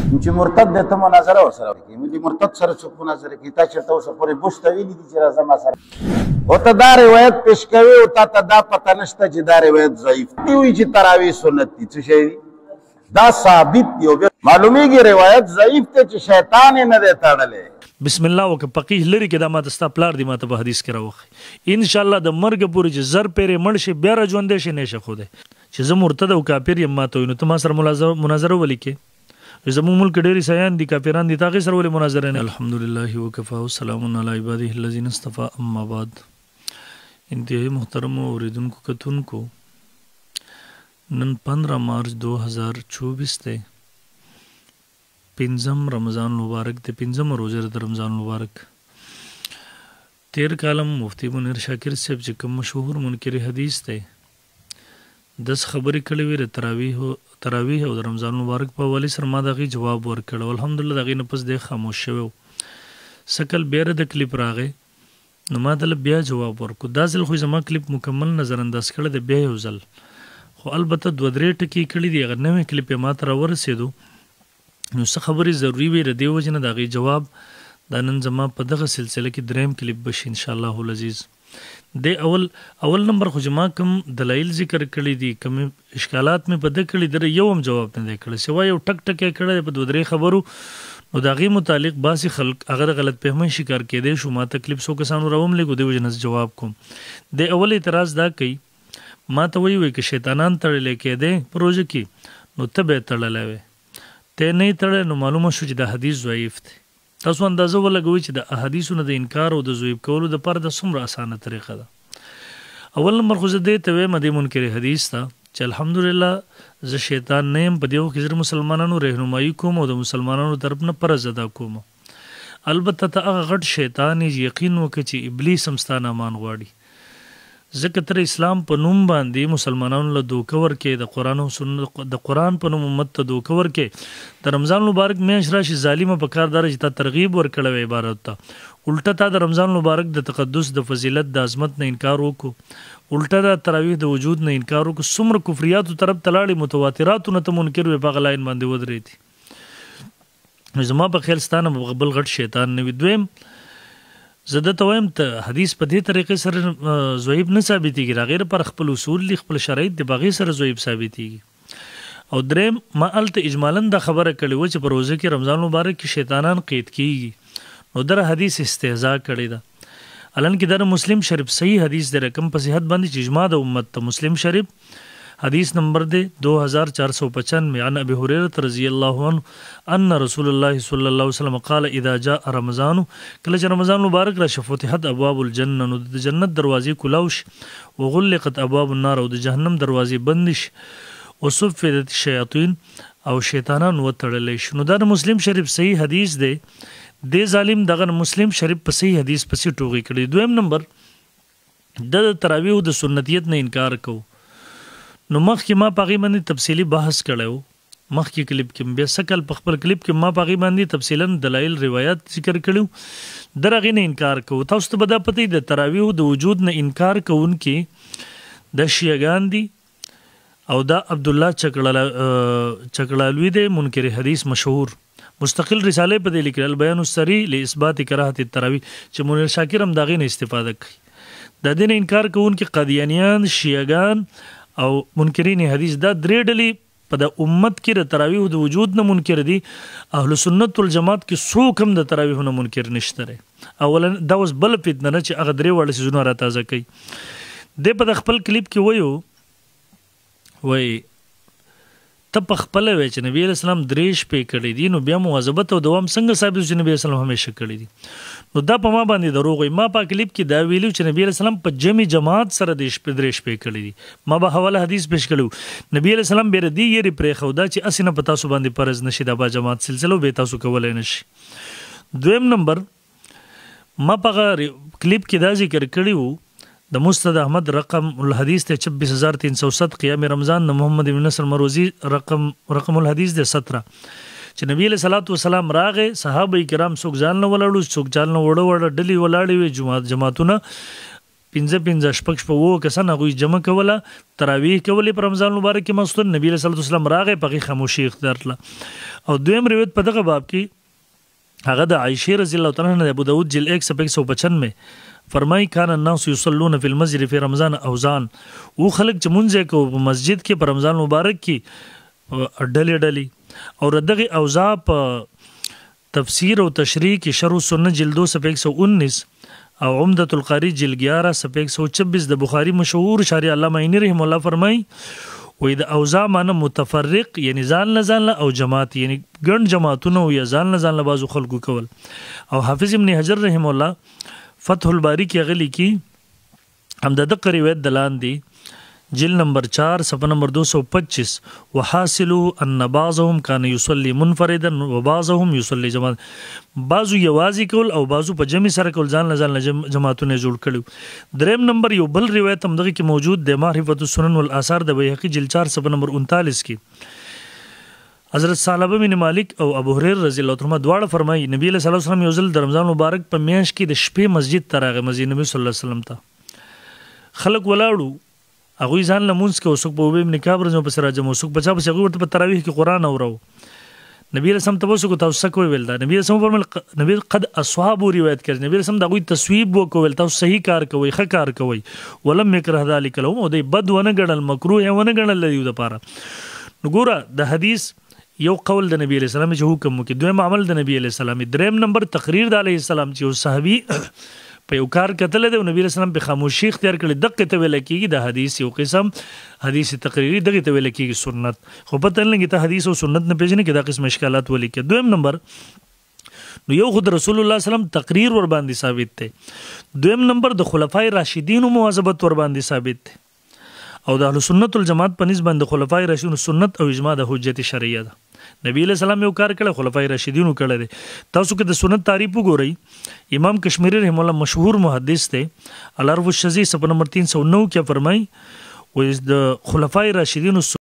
چې مرتد دی ته مناظره ورسره وکړې. ملي مرتد سره څوک مناظره کوي؟ تا چېرته اوسه پورې بوش ته ویلي دي چې راځه ما سره او ته دا روایت پیش کوي او تا ته دا پته نشته چې دا روایت ضعیف دی. وایي چې تراویح سنت دي. څه شی دي؟ دا ثابت دی او بیا معلومیږي روایت ضعیف دی چې شیطان یې نه دی تړلی. بسم الله وکړه فقیه لري کې دا ماته ستا پلار دی ماته به حدیث کې راوښي انشاءالله د مرګ پورې چې زر پیرې مړ شي بیا راژوندی شي نه شي ښودی چې زه مرتد او کافر یم ماته وایي نو ته ما سره مناظره ولیکې. زموږ ملک ډېرې سیان دي کافران دي تا هغې سره ولې مناظره نه. الحمدلله وکفا وسلام علی عباده الذین اصطفى اما بعد. انتهایی محترمو اوریدونکو کتونکو نن 15 مارچ 2024 دی. 5 رمضان مبارک دی. 5 روزه د رمضان مبارک. تیر کالم مفتی منیر شاکر صاحب چې کوم مشهور منکر حدیث دی 10 خبرې کړې وې د تراویح او د رمضان مبارک په حوالې سره ما د هغې جواب ورکړ او الحمدلله د هغې نه پس دی خاموش شوی و. سکل بیا د کلیپ راغی نو ما ته بیا جواب ورکړو. دا ځل خو زما کلیپ مکمل نظر انداز کړی دی بیا یو ځل خو البته 2-3 ټکي کړي دي. هغه نوی کلیپ یې ما ته راورسېدو نو څه خبرې ضروري وي د دې وجې نه د هغې جواب دا نن زما په دغه سلسله کې 3م کلیپ بشي انشاءالله العزیز. د اول نمبر خو چې ما کوم دلایل ذکر کړي دي کوم اشکالات مې په ده کړي در یو هم جواب نه دی کړی سوا یو ټک ټک یې کړی په 2-3 خبرو نو د هغې متعلق بعضې خلک هغه د غلط فهمۍ شکار کېدی شو. ما ته کلیپ څو کسانو راوملیږو دې وجې نه جواب کوم. د اول اعتراض دا کوي ما ته وایي که شیطانان تړلی کېدی په روژه کې نو ته به یې تړلی وی ته نه یې تړلی نو معلومه شو چې دا حدیث ضعیف دی. تاسو اندازه ولګوئ چې د احادیثو نه د انکار او د ضعیف کولو دپاره د څومره اسانه طریقه ده. اول نمبر خو زه دې ته وایم دې منکر حدیث ته چې الحمدلله زه شیطان نه یم په دې وخت کې زه مسلمانانو رهنمایي کوم او د مسلمانانو طرف نه فرض ادا کوم. البته ته هغه غټ شیطان یقین وکړه چې ابلیس هم ستا نه امان غواړي ځکه تر اسلام په نوم باندې مسلمانانو له دوکه ورکې د قرآن او سنت د قرآن په نوم امت ته دوکه ورکې د رمضان مبارک میاشت راشي ظالمه په کار داره چې تا ترغیب ورکړی وی عبارت ته الټه تا د رمضان مبارک د تقدس د فضیلت د عظمت نه انکار وکړو الټه د تراویح د وجود نه انکار وکړو څومره کفریاتو طرف ته لاړې متواتراتو نه ته منکر وې په هغه لاین باندې ودرېدي. زما په خیال ستا نه بل غټ شیطان نه وي. دویم زه درته وایم ته حدیث په دې طریقې سره ضعیف نه ثابتېږي هغې لپاره خپل اصول دي خپل شرایط دي په هغې سره ضعیف ثابتېږي. او دریم ما هلته اجمالا دا خبره کړې وه چې په روزه کې رمضان مبارک کې شیطانان قید کېږي نو در حدیث استهزا کړې ده. حالانکې در مسلم شریف صحیح حدیث دی رقم په صحت باندې چې اجماع د امت ته مسلم شریف حدیث نمبر دی 2495 عن ابي هريره رضی الله عنه ان رسول الله صلی الله علیه وسلم قال اذا جاء رمضان کله چې رمضان مبارک راشي فتحت ابواب الجنه نو د جنت دروازې کلاوش وغلقت ابواب النار او د جهنم دروازې بند شي وصفدت الشیاطین او شیطانان وتړلی شي. نو دا د مسلم شریف صحیح حدیث دی. د ظالم دغه مسلم شریف په صحیح حدیث پسې ټوغې کړي. دویم نمبر د تراویح د سنتیت نه انکار کوو نو مخکې ما په هغې باندې تفصیلي بحث کړی و مخکې کلیپ کې بیا سکل په خپل کلیپ کې ما په هغې باندې تفصیلا دلایل روایات ذکر کړي در هغې نه انکار کوو. تاسو ته به دا پته د تراویح د وجود نه انکار کوونکي د شیعګان دي او دا عبدالله چکړالوي دی منکر حدیث مشهور مستقل رساله په دې لیکل البیان السری لاثبات کراهت التراویح چې منیر شاکر هم د هغې نه استفاده کوي. د دې نه انکار کوونکي قادیانیان شیعګان او منکرین حدیث دا 3 ډلې په د امت کې د تراویح د وجود نه منکر دي. اهل سنت والجماعت کې څوک هم د تراویح نه منکر نشته دی. اولا دا اوس بل فتنه نه چې هغه 3 وړه څیزونه راتازه کوي. دی په د خپل کلیپ کې وایي ته په خپله وایې چې نبي علیه السلام 3 شپې کړي دي نو بیا مواظبت او دوام څنګه ثابت چې نبي علیه السلام همیشه کړي دي. نو دا په ما باندې دروغ وایي. ما په کلیپ کې دا ویلو چې نبي علیه السلام په جماعت سره 3 شپې کړي دي. ما به حواله حدیث پیش کړو نبي علیه السلام بیا دې یې پرېښوده چې هسې نه په تاسو باندې فرض نشي دا با جماعت سلسله به تاسو کولی نشي. دویم نمبر ما په کلیپ کې دا ذکر کړي وو د مستد احمد رقم الحدیث ته 26307 قیام رمضان د محمد بن نصر مروزی رقم الحدیث د 17 چې نبی علیہ الصلوۃ والسلام راغې صحابه کرام څوک ځان نه ولاړو څوک ځان نه وړه ډلې ولاړې وي جماعتونه 15 شپږ شپه وو کسان هغوی جمع کوله تراویح کولې په رمضان مبارک کې مستون نبی صلی الله علیه وسلم راغی په خاموشي اختیار کړه. او دویم روایت په دغه باب کې هغه د عائشه رضی الله تعالی عنها ابو داود جلد 195 فرمای کان الناس یصلون فی المسجد فی رمضان اوزان او خلق چې مونږه کو په مسجد کې په رمضان مبارک کې ډلې او دغه اوزا په تفسیر او تشریح کې شرح سنت جلد 119 او عمدۃ القاری جلد 11 صفحه 126 د بخاری مشهور شارح علامه عینی رحم الله فرمای وې د اوزا معنی متفرق یعنی ځان له او جماعت یعنی ګڼ جماعتونه یا ځان له بازو خلکو کول. او حافظ ابن حجر رحم الله فتح الباری کې غلی کې هم د دغه روایت دلان دی جلد نمبر 4 صفحه نمبر 225 وحاصلوا ان بعضهم كان يصلي منفردا وبعضهم يصلي جماعت بعضو یوازې کول او بعضو په جمع سره کول ځان له جماعتونه جوړ کړو. دریم نمبر یو بل روایت هم دغه کې موجود د معرفت السنن والآثار د بیهقی جلد 4 صفحه نمبر 39 کې حضرت ثعلبه بن مالک او ابو هريره رضی الله عنهما دواړه فرمایي نبی صلی الله علیه وسلم یو ځل د رمضان مبارک په میاشت کې د شپې مسجد ته راغی مسجد نبی صلی الله علیه وسلم ته خلک ولاړو هغوی ځان لمونځ کوي څوک په ابي بن کعب رضی الله عنه راځم څوک په چا پسې هغوی ورته په تراویح کې قرآن اورو. نبی رسم تاسو کو تاسو څه کوی ویل دا نبی رسم فرمایل نبی قد اصحاب روایت کړي نبی رسم دا غوي تصویب وکول تاسو صحیح کار کوي ښه کار کوي ولم یکره ذلک لهم او د بد ونه غړل مکروه ونه غړل دی د پاره. وګوره د حدیث یو قول د نبی علیہ السلام چې حکم وکي دویم عمل د نبی علیہ السلام دریم نمبر تقریر د علیہ السلام چې صحابي په یو کار کتل دی نبی رسول الله په خاموشي اختیار کړي دغه ته ویل کېږي د حدیث یو قسم حدیث تقریری دغه ته ویل کېږي سنت خو پته نه لګي ته حدیث او سنت نه پیژنې کې دا قسم اشکالات ولي کې. دویم نمبر نو یو خود رسول الله صلی الله علیه وسلم تقریر ور باندې ثابت دی. دویم نمبر د خلفای راشدین مواظبت ور باندې ثابت دی او د اهل سنت والجماعت په نسبت د خلفای راشدین سنت او اجماع د حجت شرعیه ده. نبی علیہ السلام یو کار کړه خلفای راشدینو کړه دي. تاسو کې د سنت تعریف وګورئ امام کشمیری رحم الله مشهور محدث ته الارف الشذی صفحه نمبر 309 کې فرمایي و د خلفای راشدینو